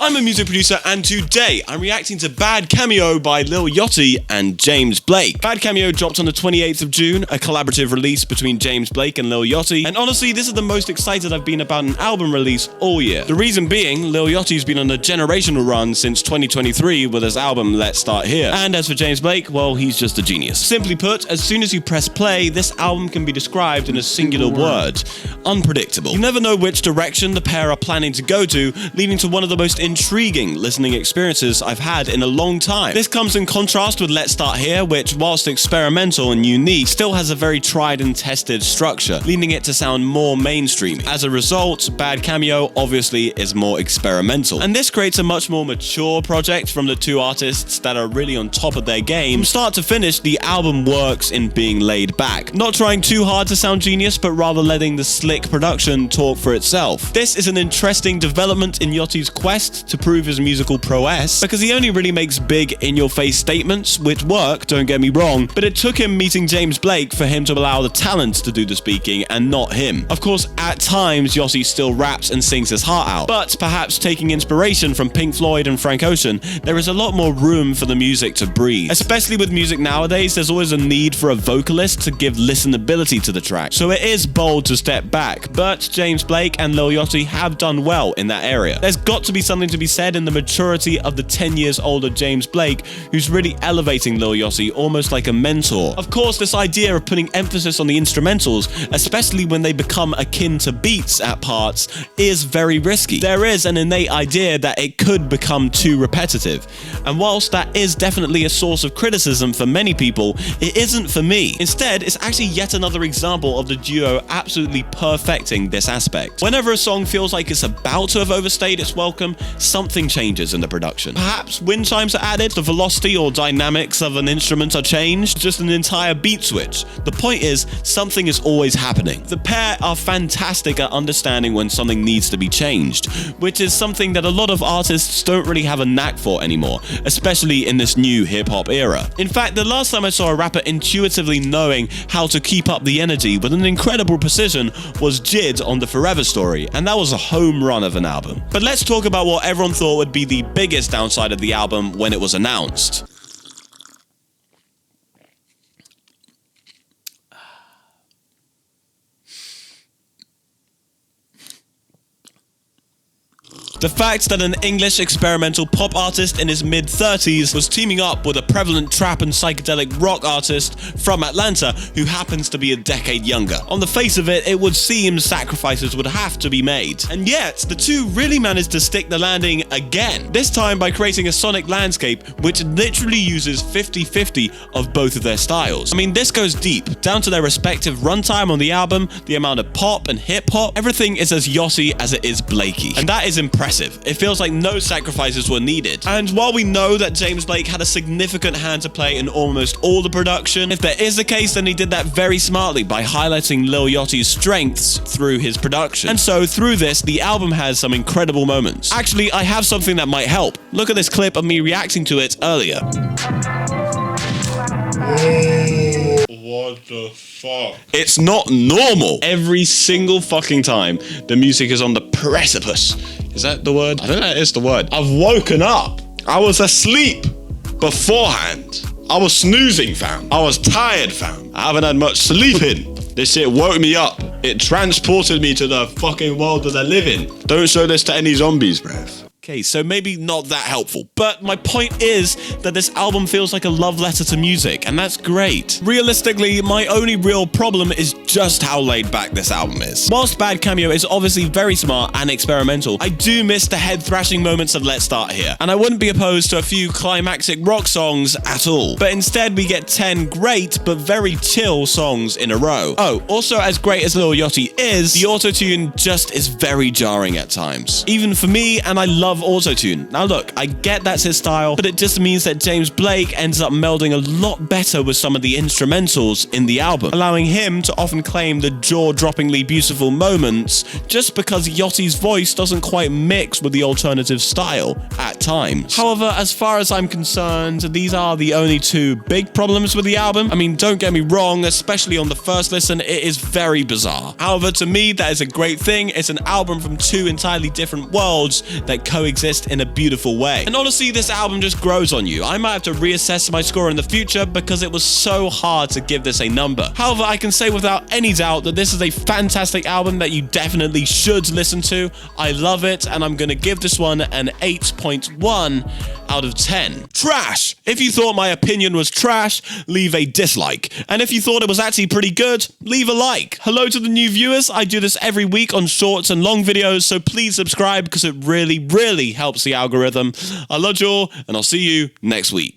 I'm a music producer, and today I'm reacting to Bad Cameo by Lil Yachty and James Blake. Bad Cameo dropped on the 28th of June, a collaborative release between James Blake and Lil Yachty, and honestly, this is the most excited I've been about an album release all year. The reason being, Lil Yachty's been on a generational run since 2023 with his album Let's Start Here. And as for James Blake, well, he's just a genius. Simply put, as soon as you press play, this album can be described in a singular word: unpredictable. You never know which direction the pair are planning to go to, leading to one of the most intriguing listening experiences I've had in a long time. This comes in contrast with Let's Start Here, which, whilst experimental and unique, still has a very tried and tested structure, leading it to sound more mainstream. As a result, Bad Cameo obviously is more experimental. And this creates a much more mature project from the two artists that are really on top of their game. From start to finish, the album works in being laid back, not trying too hard to sound genius, but rather letting the slick production talk for itself. This is an interesting development in Yachty's quest to prove his musical prowess, because he only really makes big in-your-face statements, which work, don't get me wrong, but it took him meeting James Blake for him to allow the talent to do the speaking and not him. Of course, at times, Yachty still raps and sings his heart out, but perhaps taking inspiration from Pink Floyd and Frank Ocean, there is a lot more room for the music to breathe. Especially with music nowadays, there's always a need for a vocalist to give listenability to the track, so it is bold to step back, but James Blake and Lil Yachty have done well in that area. There's got to be something to be said in the maturity of the 10 years older James Blake, who's really elevating Lil Yachty almost like a mentor. Of course, this idea of putting emphasis on the instrumentals, especially when they become akin to beats at parts, is very risky. There is an innate idea that it could become too repetitive, and whilst that is definitely a source of criticism for many people, it isn't for me. Instead, it's actually yet another example of the duo absolutely perfecting this aspect. Whenever a song feels like it's about to have overstayed its welcome, something changes in the production. Perhaps wind chimes are added, the velocity or dynamics of an instrument are changed, just an entire beat switch. The point is, something is always happening. The pair are fantastic at understanding when something needs to be changed, which is something that a lot of artists don't really have a knack for anymore, especially in this new hip-hop era. In fact, the last time I saw a rapper intuitively knowing how to keep up the energy with an incredible precision was Jid on the Forever Story, and that was a home run of an album. But let's talk about what everyone thought would be the biggest downside of the album when it was announced. The fact that an English experimental pop artist in his mid-30s was teaming up with a prevalent trap and psychedelic rock artist from Atlanta who happens to be a decade younger. On the face of it, it would seem sacrifices would have to be made. And yet, the two really managed to stick the landing again, this time by creating a sonic landscape which literally uses 50-50 of both of their styles. I mean, this goes deep, down to their respective runtime on the album, the amount of pop and hip-hop. Everything is as Yachty as it is Blakey, and that is impressive. It feels like no sacrifices were needed. And while we know that James Blake had a significant hand to play in almost all the production, if there is the case, then he did that very smartly by highlighting Lil Yachty's strengths through his production. And so through this, the album has some incredible moments. Actually, I have something that might help. Look at this clip of me reacting to it earlier. What the fuck? It's not normal. Every single fucking time, the music is on the precipice. Is that the word? I think that is the word. I've woken up. I was asleep beforehand. I was snoozing, fam. I was tired, fam. I haven't had much sleeping. This shit woke me up. It transported me to the fucking world that I live in. Don't show this to any zombies, bruv. Okay, so maybe not that helpful, but my point is that this album feels like a love letter to music, and that's great. Realistically, my only real problem is just how laid back this album is. Whilst Bad Cameo is obviously very smart and experimental, I do miss the head-thrashing moments of Let's Start Here, and I wouldn't be opposed to a few climactic rock songs at all. But instead, we get 10 great but very chill songs in a row. Oh, also, as great as Lil Yachty is, the autotune just is very jarring at times. Even for me, and I love autotune. Now look, I get that's his style, but it just means that James Blake ends up melding a lot better with some of the instrumentals in the album, allowing him to often claim the jaw-droppingly beautiful moments just because Yachty's voice doesn't quite mix with the alternative style at times. However, as far as I'm concerned, these are the only two big problems with the album. I mean, don't get me wrong, especially on the first listen, it is very bizarre. However, to me, that is a great thing. It's an album from two entirely different worlds that coexist in a beautiful way. And honestly, this album just grows on you. I might have to reassess my score in the future because it was so hard to give this a number. However, I can say without any doubt that this is a fantastic album that you definitely should listen to. I love it, and I'm gonna give this one an 8.1 out of 10. Trash! If you thought my opinion was trash, leave a dislike. And if you thought it was actually pretty good, leave a like. Hello to the new viewers. I do this every week on shorts and long videos, so please subscribe because it really, really helps the algorithm. I love you all, and I'll see you next week.